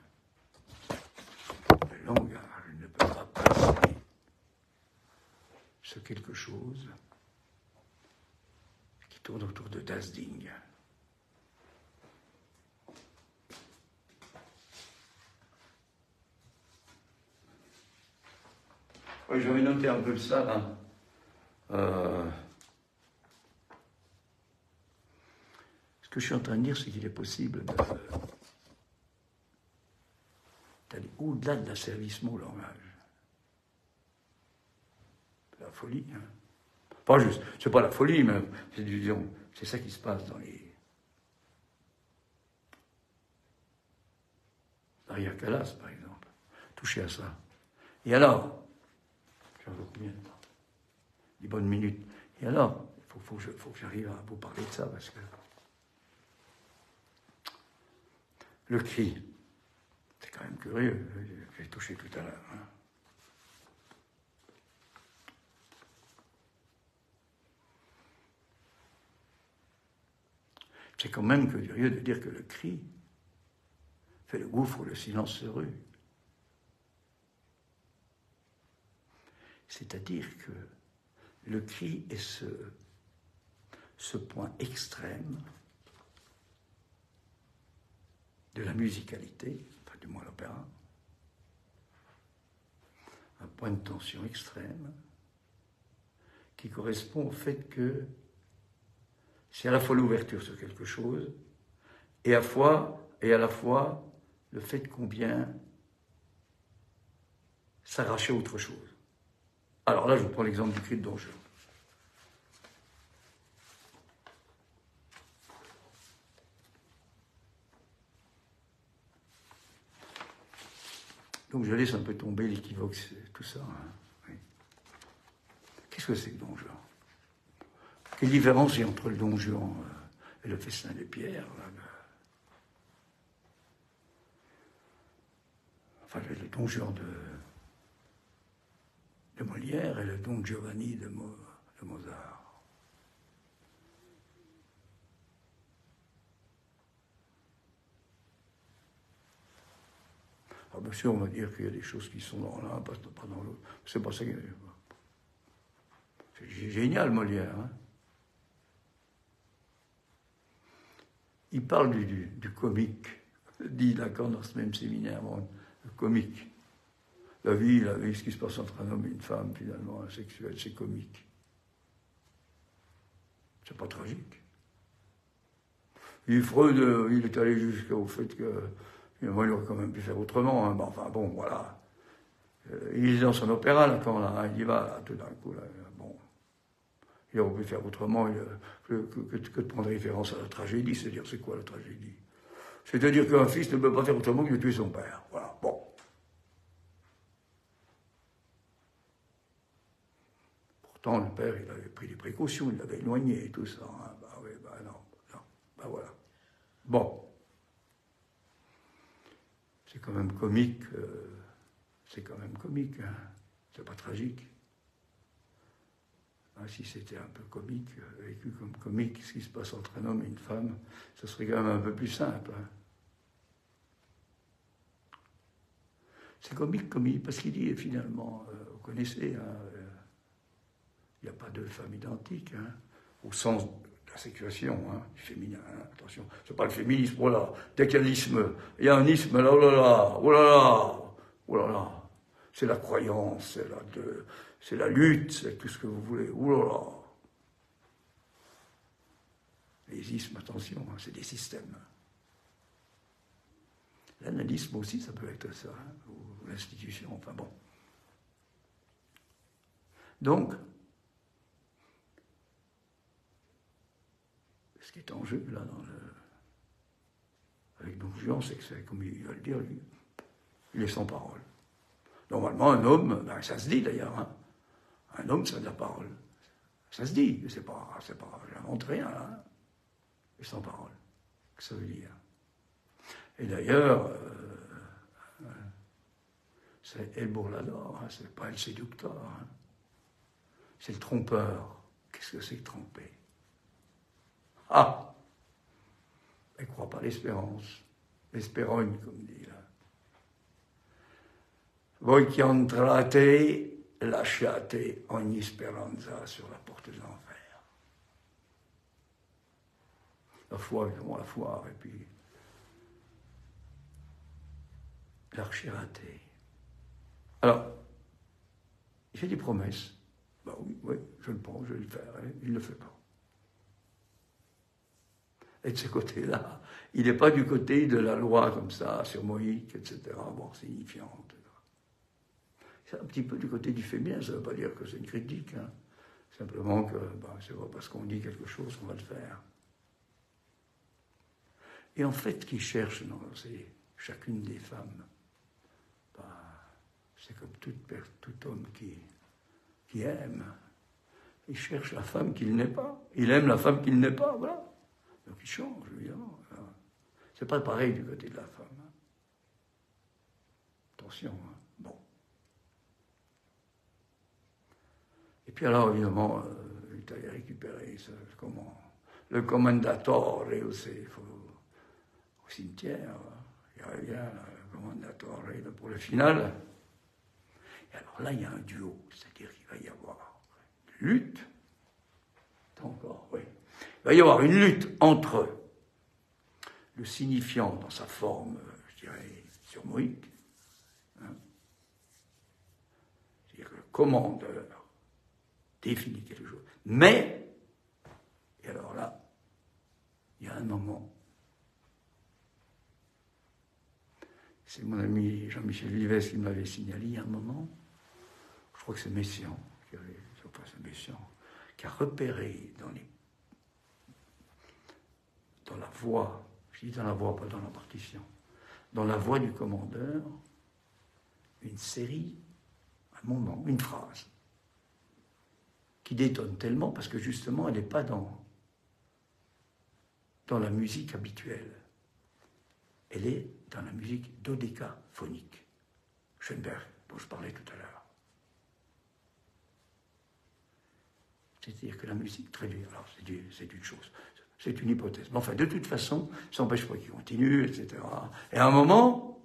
Le langage ne peut pas passer ce quelque chose qui tourne autour de das Ding. Oui, j'avais noté un peu ça. Hein. Ce que je suis en train de dire, c'est qu'il est possible d'aller au-delà de l'asservissement au langage. La folie. Hein. Pas juste, c'est pas la folie, mais c'est ça qui se passe dans les Calas, par exemple. Toucher à ça. Et alors, j'en veux combien de temps? 10 bonnes minutes. Et alors, il faut que j'arrive à vous parler de ça, parce que le cri, c'est quand même curieux. J'ai touché tout à l'heure. Hein. C'est quand même curieux de dire que le cri fait le gouffre, le silence se rue. C'est-à-dire que le cri est ce point extrême de la musicalité, enfin du moins l'opéra, un point de tension extrême qui correspond au fait que c'est à la fois l'ouverture sur quelque chose et à la fois le fait qu'on vient s'arracher à autre chose. Alors là, je vous prends l'exemple du cri de Don Juan. Donc je laisse un peu tomber l'équivoque, tout ça. Hein. Oui. Qu'est-ce que c'est que Don Juan? Quelle différence il y a entre le Don Juan et le festin des pierres là, enfin, le Don Juan de Molière et le Don Giovanni de Mozart. Alors bien sûr, on va dire qu'il y a des choses qui sont dans l'un, pas dans l'autre. C'est pas ça. C'est génial, Molière. Hein. Il parle du comique, dit Lacan dans ce même séminaire, bon, le comique. La vie, ce qui se passe entre un homme et une femme, finalement, sexuelle, c'est comique. C'est pas tragique. Et Freud, il est allé jusqu'au fait que, finalement, il aurait quand même pu faire autrement. Hein. Bon, enfin, bon, voilà. Il est dans son opéra, Lacan, là, hein, il y va, là, tout d'un coup, là, bon. Il aurait pu faire autrement que de prendre référence à la tragédie. C'est-à-dire, c'est quoi la tragédie? C'est-à-dire qu'un fils ne peut pas faire autrement que de tuer son père. Voilà, bon. Pourtant, le père, il avait pris des précautions, il l'avait éloigné et tout ça. Hein. Bah oui, bah non, bah voilà. Bon. C'est quand même comique. Hein. C'est pas tragique. Hein, si c'était un peu comique, vécu comme comique, ce qui se passe entre un homme et une femme, ça serait quand même un peu plus simple. Hein. C'est comique, parce qu'il dit finalement, vous connaissez, hein, Il n'y a pas deux femmes identiques, hein, au sens de la sexuation, hein, du féminin. Hein, attention, c'est pas le féminisme, oh là, dès qu'il y a l'isme, il y a un isme, là, oh là là, oh là là, oh là là. C'est la croyance, c'est la lutte, c'est tout ce que vous voulez, oh là là. Les ismes, attention, hein, c'est des systèmes. L'analysme aussi, ça peut être ça, hein, ou l'institution, enfin bon. Donc, ce qui est en jeu, là, avec Don Juan, c'est que c'est, comme il va le dire, lui, il est sans parole. Normalement, un homme, ben, ça se dit d'ailleurs, hein, un homme, ça a de la parole. Ça se dit, c'est pas, j'invente rien, là, hein, il est sans parole. Qu'est-ce que ça veut dire? Et d'ailleurs, c'est El Burlador, hein, c'est pas El Séducteur, hein, c'est le trompeur. Qu'est-ce que c'est que tromper? Ah! Elle ne croit pas l'espérance. L'espérogne, comme dit là. Voi che entrate, lasciate ogni speranza sur la porte de l'enfer. La foi, évidemment, la foire, et puis l'archer raté. Alors, il fait des promesses. Ben oui, je le prends, je vais le faire. Hein, il ne le fait pas. Et de ce côté-là, il n'est pas du côté de la loi comme ça, sur Moïse, etc., bon, signifiante. C'est un petit peu du côté du féminin, ça ne veut pas dire que c'est une critique, hein. Simplement que c'est pas parce qu'on dit quelque chose qu'on va le faire. Et en fait, ce qu'il cherche dans chacune des femmes, c'est comme tout homme qui aime. Il cherche la femme qu'il n'est pas. Il aime la femme qu'il n'est pas, voilà. Donc il change, évidemment. C'est pas pareil du côté de la femme. Hein. Attention, hein. Bon. Et puis alors, évidemment, il est allé récupérer le commendatore au cimetière. Il revient, le commendatore, pour le final. Et alors là, il y a un duo, c'est-à-dire qu'il va y avoir une lutte. Encore, oui. Il va y avoir une lutte entre le signifiant dans sa forme, je dirais, surmoïque, hein, c'est-à-dire que le commandeur définit quelque chose. Mais, et alors là, il y a un moment, c'est mon ami Jean-Michel Vives qui me l'avait signalé, il y a un moment, je crois que c'est Messiaen, qui a repéré dans la voix, je dis dans la voix, pas dans la partition, dans la voix du commandeur, une série, un moment, une phrase, qui détonne tellement parce que justement, elle n'est pas dans la musique habituelle. Elle est dans la musique dodécaphonique, Schoenberg, dont je parlais tout à l'heure. C'est-à-dire que la musique, très bien, alors c'est une chose, c'est une hypothèse. Mais enfin, de toute façon, ça n'empêche pas qu'il continue, etc. Et à un moment,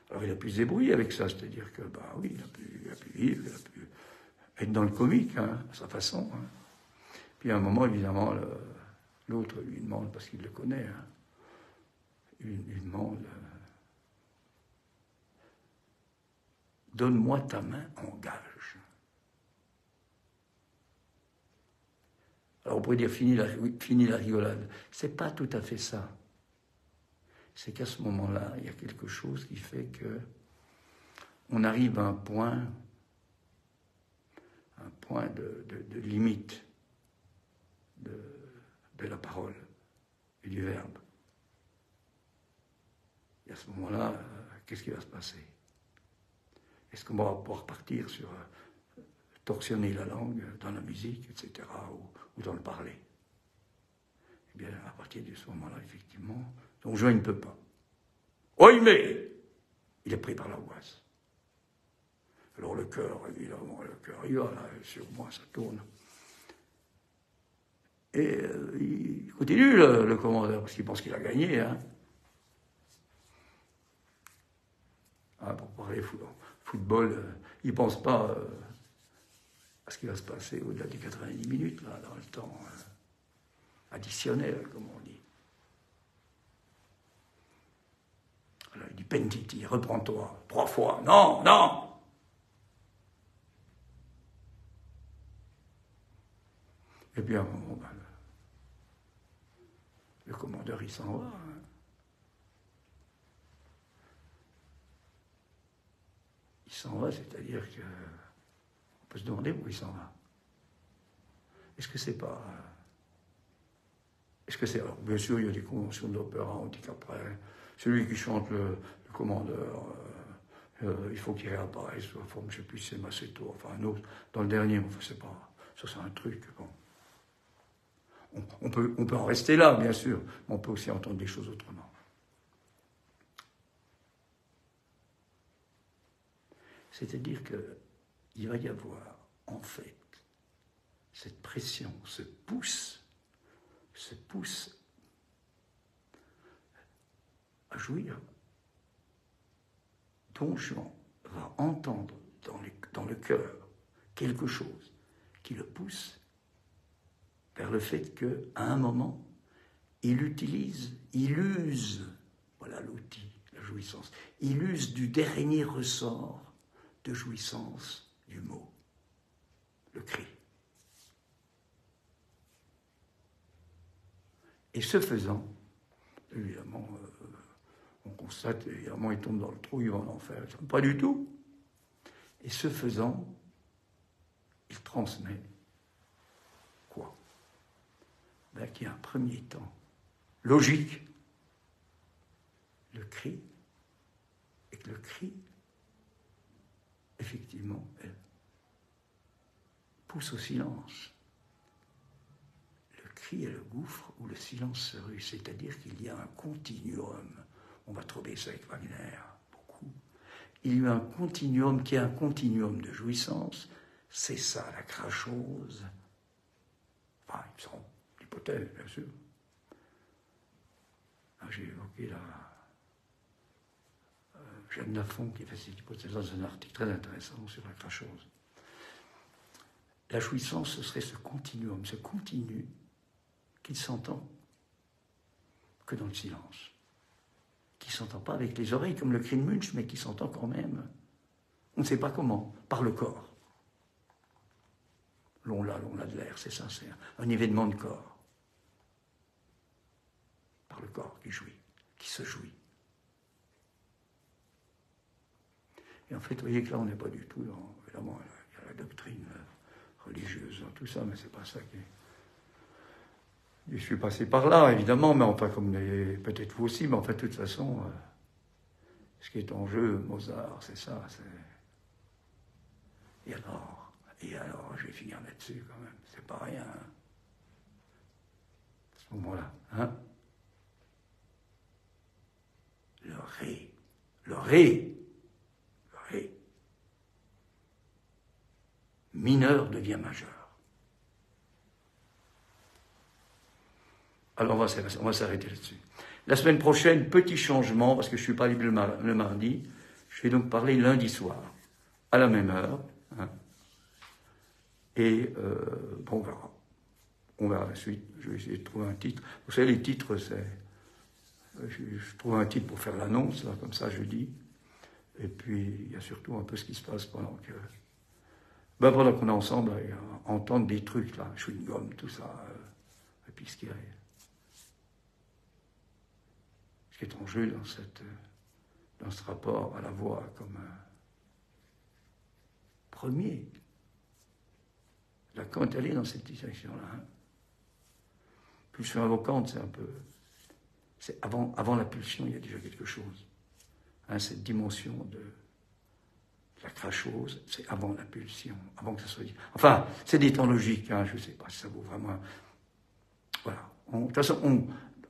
alors il a pu se débrouiller avec ça, c'est-à-dire que, oui, il a pu vivre, il a pu être dans le comique, hein, à sa façon. Hein. Puis à un moment, évidemment, l'autre lui demande, parce qu'il le connaît, hein, il lui demande donne-moi ta main en gage. Alors on pourrait dire fini la rigolade. C'est pas tout à fait ça. C'est qu'à ce moment-là, il y a quelque chose qui fait que on arrive à un point de limite de la parole et du verbe. Et à ce moment-là, qu'est-ce qui va se passer? Est-ce qu'on va pouvoir partir sur torsionner la langue dans la musique, etc., ou dans le parler? Eh bien, à partir de ce moment-là, effectivement, Don Juan ne peut pas. Oimé! Il est pris par l'angoisse. Alors le cœur, évidemment, il va là, sur moi, ça tourne. Et il continue, le commandeur, parce qu'il pense qu'il a gagné. Hein. Pour parler football, il ne pense pas à ce qui va se passer au-delà des 90 minutes, là, dans le temps additionnel, comme on dit. Alors il dit, Pentiti, reprends-toi, 3 fois, non, non. Et puis à un moment, ben, le commandeur, il s'en va. Hein. Il s'en va, c'est-à-dire que on peut se demander où il s'en va. Est-ce que c'est pas... Est-ce que c'est... Alors, bien sûr, il y a des conventions de l'opéra, on dit qu'après, celui qui chante le commandeur, il faut qu'il réapparaisse sous la forme, je ne sais plus si c'est Masseto, enfin un autre, dans le dernier, enfin, c'est pas... Ça, c'est un truc, bon. On peut en rester là, bien sûr, mais on peut aussi entendre des choses autrement. C'est-à-dire qu'il va y avoir, en fait, cette pression, ce pousse à jouir, Don Juan va entendre dans le cœur quelque chose qui le pousse vers le fait qu'à un moment, il use, voilà l'outil, la jouissance, il use du dernier ressort de jouissance du mot, le cri. Et ce faisant, évidemment, on constate, évidemment, il tombe dans le trou, il va en enfer. Pas du tout. Et ce faisant, il transmet quoi? Ben, qu'il y a un premier temps logique, le cri, et que le cri, effectivement, pousse au silence. Le cri est le gouffre où le silence se rue, c'est-à-dire qu'il y a un continuum. On va trouver ça avec Wagner, beaucoup. Il y a un continuum qui est un continuum de jouissance. C'est ça, la crachose. Enfin, il me semble, l'hypothèse, bien sûr. J'ai évoqué Jeanne Lafont qui fait cette hypothèse dans un article très intéressant sur la crachose. La jouissance, ce serait ce continuum, ce continu qui ne s'entend que dans le silence, qui ne s'entend pas avec les oreilles comme le cri de Munch, mais qui s'entend quand même. On ne sait pas comment, par le corps. L'on l'a de l'air, c'est ça, c'est un événement de corps. Par le corps qui jouit, qui se jouit. Et en fait, vous voyez que là, on n'est pas du tout dans... Évidemment, il y a la doctrine religieuse dans tout ça, mais c'est pas ça qui est... Je suis passé par là, évidemment, mais enfin, comme peut-être vous aussi, mais enfin, de toute façon, ce qui est en jeu, Mozart, c'est ça, c'est... Et alors, je vais finir là-dessus, quand même, c'est pas rien, hein. À ce moment-là, hein. Le ré mineur devient majeur. Alors on va s'arrêter là-dessus. La semaine prochaine, petit changement, parce que je ne suis pas libre le mardi, je vais donc parler lundi soir, à la même heure. Hein. Et bon, on verra la suite. Je vais essayer de trouver un titre. Vous savez, les titres, c'est... Je trouve un titre pour faire l'annonce, là, comme ça je dis. Et puis, il y a surtout un peu ce qui se passe pendant qu'on est ensemble, à entendre des trucs, là, chewing-gum, tout ça, et puis ce qui est en jeu dans ce rapport à la voix comme premier. Là, quand elle est dans cette direction-là, hein, pulsion invocante, c'est un peu... C'est avant la pulsion, il y a déjà quelque chose. Hein, cette dimension de la crachose, c'est avant la pulsion, avant que ça soit dit. Enfin, c'est des temps logiques, hein, je ne sais pas si ça vaut vraiment... Voilà. De toute façon,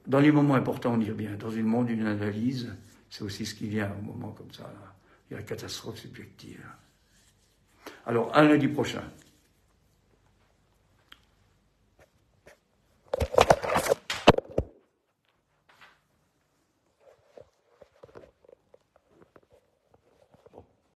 dans les moments importants, on dit bien, dans une monde d'une analyse, c'est aussi ce qui vient au moment comme ça, là. Il y a la catastrophe subjective. Alors, à lundi prochain.